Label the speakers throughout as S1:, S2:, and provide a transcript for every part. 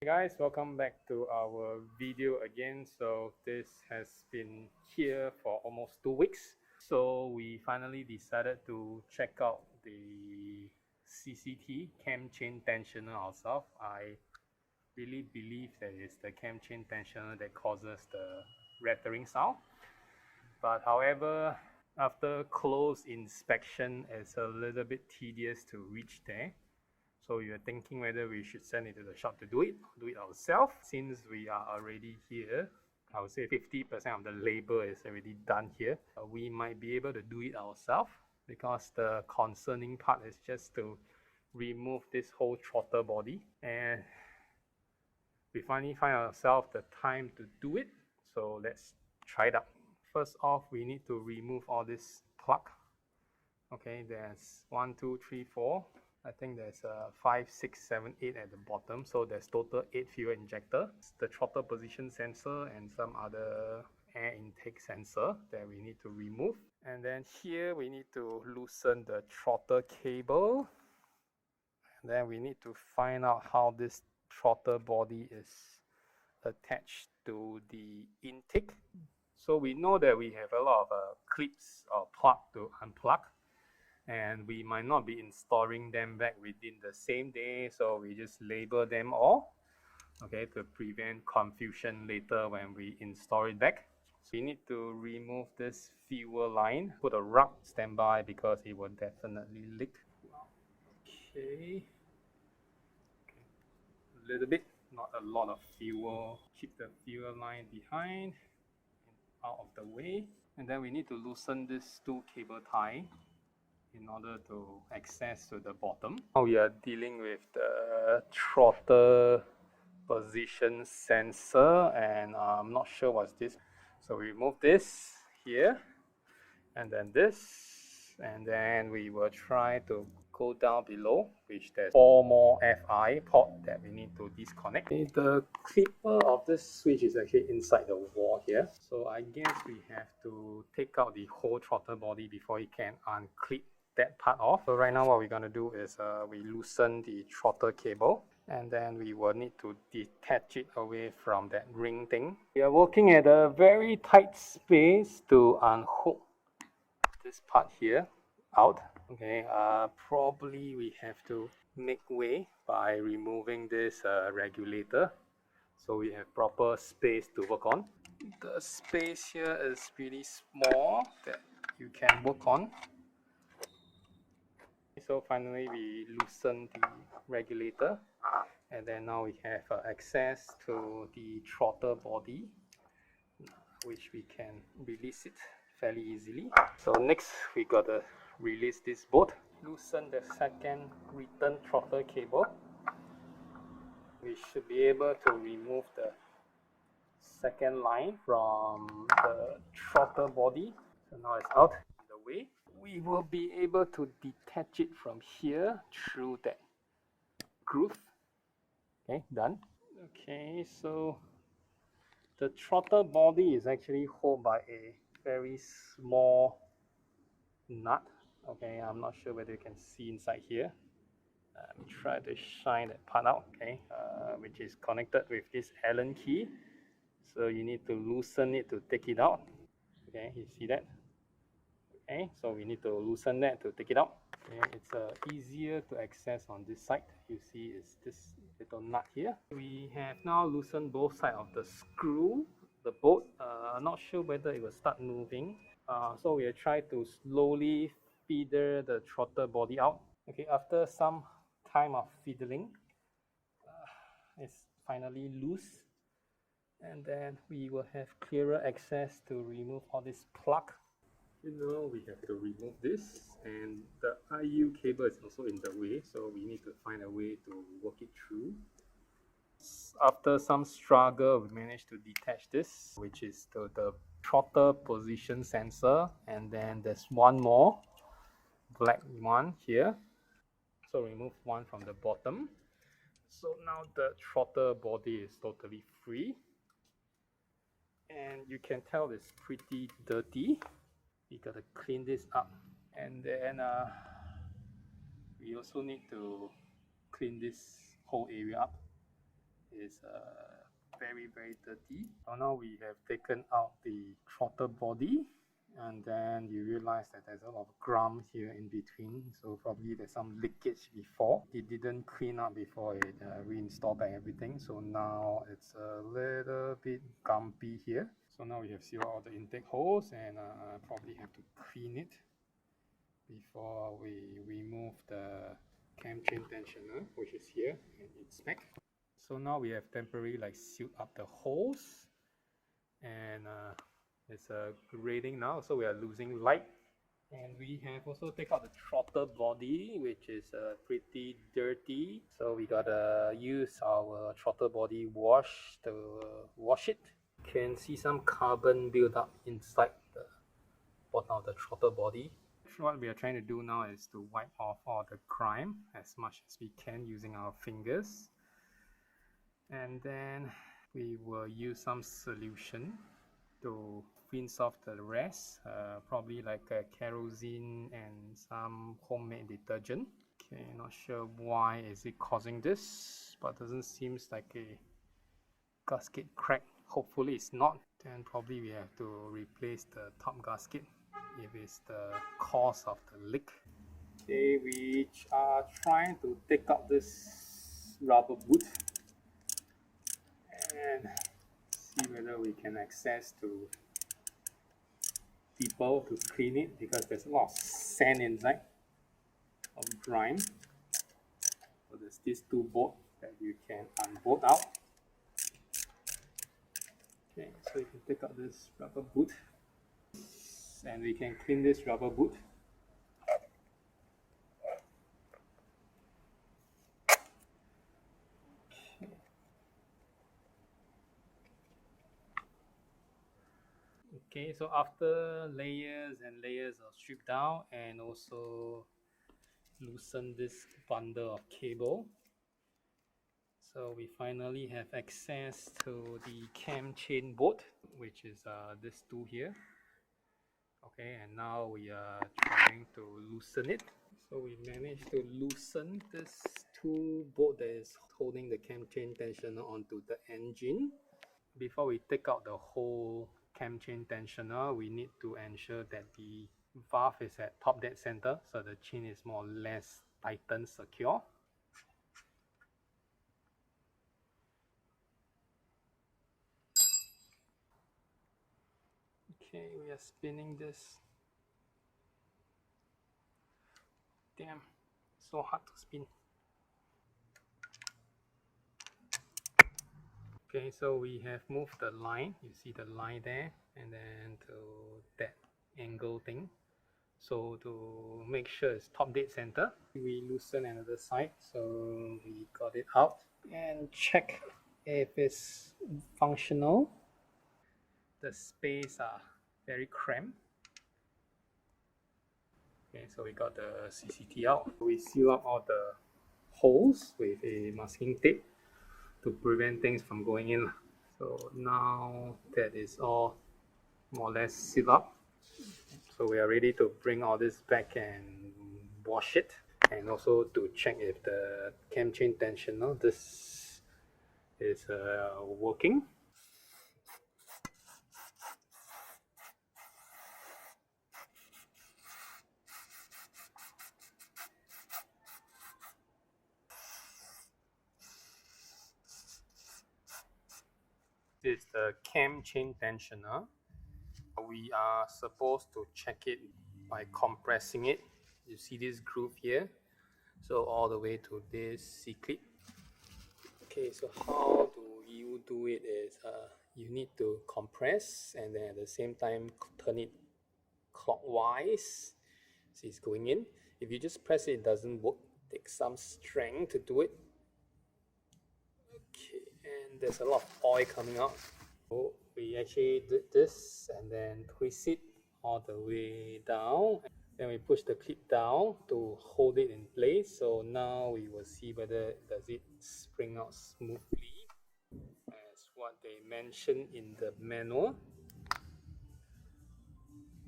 S1: Hey guys, welcome back to our video again. So this has been here for almost 2 weeks. So we finally decided to check out the CCT cam chain tensioner ourselves. I really believe that it's the cam chain tensioner that causes the rattling sound. But however, after close inspection, it's a little bit tedious to reach there. So you're thinking whether we should send it to the shop to do it ourselves. Since we are already here, I would say 50% of the labor is already done here. We might be able to do it ourselves because the concerning part is just to remove this whole throttle body, and we finally find ourselves the time to do it. So let's try it out. First off, we need to remove all this plug. Okay, there's 1, 2, 3, 4. I think there's 5, 6, 7, 8 at the bottom. So there's total 8 fuel injector, the throttle position sensor, and some other air intake sensor that we need to remove. And then here we need to loosen the throttle cable. And then we need to find out how this throttle body is attached to the intake. So we know that we have a lot of clips or plug to unplug, and we might not be installing them back within the same day, so we just label them all, okay, to prevent confusion later when we install it back. So we need to remove this fuel line, put a rug standby because it will definitely leak. Okay, a little bit, not a lot of fuel. Keep the fuel line behind and out of the way. And then we need to loosen this two cable tie in order to access to the bottom. Now we are dealing with the throttle position sensor, and I'm not sure what's this. So we remove this here, and then this, and then we will try to go down below, which there's 4 more FI port that we need to disconnect. The clipper of this switch is actually inside the wall here, so I guess we have to take out the whole throttle body before we can unclip that part off. So right now what we're going to do is we loosen the throttle cable, and then we will need to detach it away from that ring thing. We are working at a very tight space to unhook this part here out. Okay, probably we have to make way by removing this regulator, so we have proper space to work on. The space here is really small that you can work on. So finally we loosen the regulator, and then now we have access to the throttle body, which we can release it fairly easily. So next we gotta release this bolt, loosen the second return throttle cable. We should be able to remove the second line from the throttle body. So now it's out of the way. We will be able to detach it from here through that groove. Okay, done. Okay, so the throttle body is actually held by a very small nut. Okay, I'm not sure whether you can see inside here. Let me try to shine that part out. Okay, which is connected with this Allen key. So you need to loosen it to take it out. Okay, you see that? Okay, so we need to loosen that to take it out. Okay, it's easier to access on this side. You see it's this little nut here. We have now loosened both sides of the screw, the bolt. I'm not sure whether it will start moving. So we'll try to slowly feather the throttle body out. Okay, after some time of fiddling, it's finally loose, and then we will have clearer access to remove all this plug. You know, we have to remove this, and the IU cable is also in the way, so we need to find a way to work it through. After some struggle, we managed to detach this, which is the throttle position sensor, and then there's one more black one here. So remove one from the bottom. So now the throttle body is totally free, and you can tell it's pretty dirty. We gotta clean this up, and then we also need to clean this whole area up. is very dirty. So now we have taken out the throttle body, and then you realize that there's a lot of grump here in between, so probably there's some leakage before. It didn't clean up before it reinstalled back everything, so now it's a little bit gumpy here. So now we have sealed all the intake holes, and probably have to clean it before we remove the cam chain tensioner, which is here and its spec. So now we have temporarily like sealed up the holes, and it's grading now, so we are losing light. And we have also take out the throttle body, which is pretty dirty, so we gotta use our throttle body wash to wash it. You can see some carbon build up inside the bottom of the throttle body. What we are trying to do now is to wipe off all the grime as much as we can using our fingers, and then we will use some solution to rinse off the rest, probably like kerosene and some homemade detergent. Okay, not sure why is it causing this, but doesn't seem like a gasket crack. Hopefully it's not. Then probably we have to replace the top gasket if it's the cause of the leak. Okay, we are trying to take out this rubber boot and see whether we can access to people to clean it, because there's a lot of sand inside of grime. So there's these two bolts that you can unbolt out. Okay, so you can take out this rubber boot and we can clean this rubber boot. Okay, so after layers and layers of strip down and also loosen this bundle of cable, so we finally have access to the cam chain bolt, which is this tool here. Okay, and now we are trying to loosen it. So we managed to loosen this two bolt that is holding the cam chain tensioner onto the engine. Before we take out the whole cam chain tensioner, we need to ensure that the valve is at top dead center, so the chain is more or less tightened, secure. Okay, we are spinning this. Damn, so hard to spin. Okay, so we have moved the line. You see the line there, and then to that angle thing. So to make sure it's top dead center, we loosen another side, so we got it out and check if it's functional. The space are very cramped. Okay, so we got the CCT out. We seal up all the holes with a masking tape to prevent things from going in. So now that is all more or less sealed up, so we are ready to bring all this back and wash it, and also to check if the cam chain tensioner this is working. This is the cam chain tensioner. We are supposed to check it by compressing it. You see this groove here, so all the way to this C-clip. Okay, so how do you do it is you need to compress and then at the same time turn it clockwise. See, it's going in. If you just press it, it doesn't work. Take some strength to do it. Okay, and there's a lot of oil coming out. So we actually did this and then twist it all the way down. Then we push the clip down to hold it in place. So now we will see whether does it spring out smoothly as what they mentioned in the manual.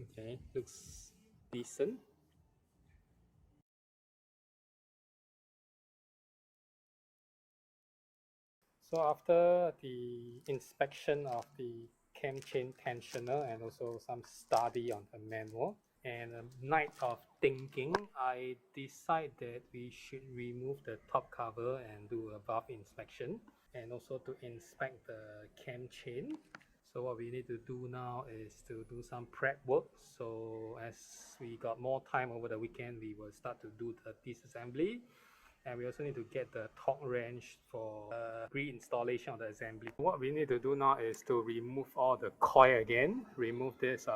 S1: Okay, looks decent. So after the inspection of the cam chain tensioner and also some study on the manual and a night of thinking, I decide that we should remove the top cover and do a valve inspection and also to inspect the cam chain. So what we need to do now is to do some prep work. So as we got more time over the weekend, we will start to do the disassembly. And we also need to get the torque wrench for reinstallation of the assembly. What we need to do now is to remove all the coil again, remove this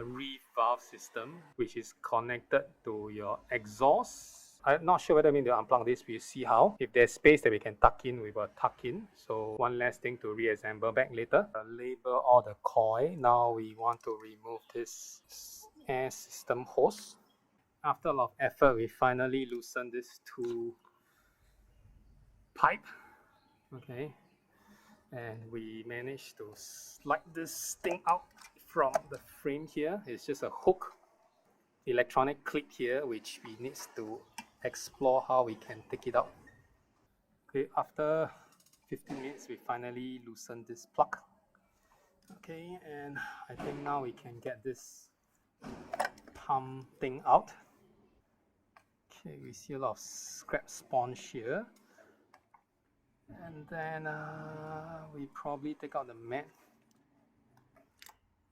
S1: reef valve system, which is connected to your exhaust. I'm not sure whether we need to unplug this. We'll see how. If there's space that we can tuck in, we will tuck in. So one less thing to reassemble back later. Label all the coil. Now we want to remove this air system hose. After a lot of effort, we finally loosened this two pipe. Okay, and we managed to slide this thing out from the frame here. It's just a hook electronic clip here, which we need to explore how we can take it out. Okay, after 15 minutes, we finally loosened this plug. Okay, and I think now we can get this pump thing out. Okay, we see a lot of scrap sponge here. And then we probably take out the mat.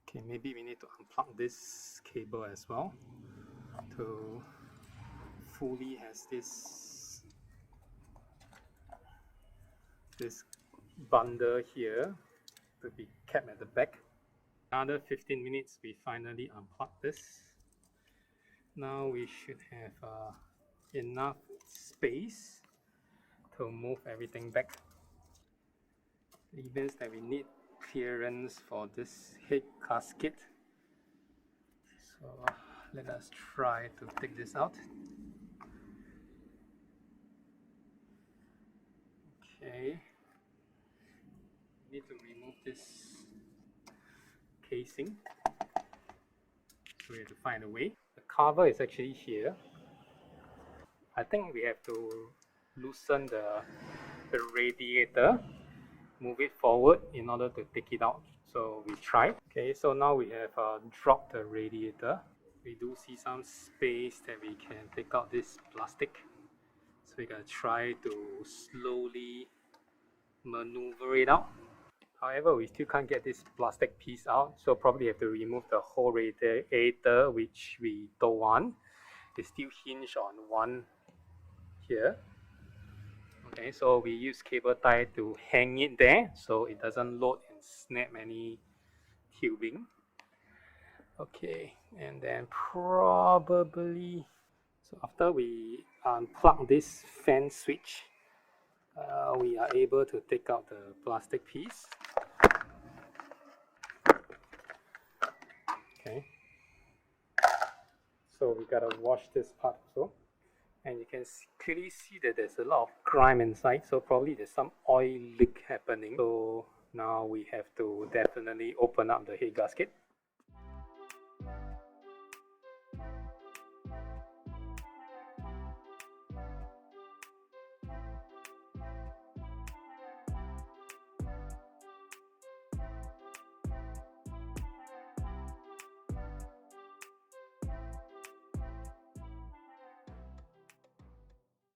S1: Okay, maybe we need to unplug this cable as well to fully has this bundle here to be kept at the back. Another 15 minutes, we finally unplug this. Now we should have enough space to move everything back. Levers that we need clearance for this head gasket. So let us try to take this out. Okay, need to remove this casing. So we have to find a way. The cover is actually here. I think we have to loosen the radiator, move it forward in order to take it out. So we try. Okay, so now we have dropped the radiator. We do see some space that we can take out this plastic. So we're gonna try to slowly maneuver it out. However, we still can't get this plastic piece out, so probably have to remove the whole radiator, which we don't want. It's still hinged on one here. Okay, so we use cable tie to hang it there so it doesn't load and snap any tubing. Okay, and then probably, so after we unplug this fan switch, we are able to take out the plastic piece. Okay, so we gotta wash this part also, and you can clearly see that there's a lot of grime inside, so probably there's some oil leak happening. So now we have to definitely open up the head gasket.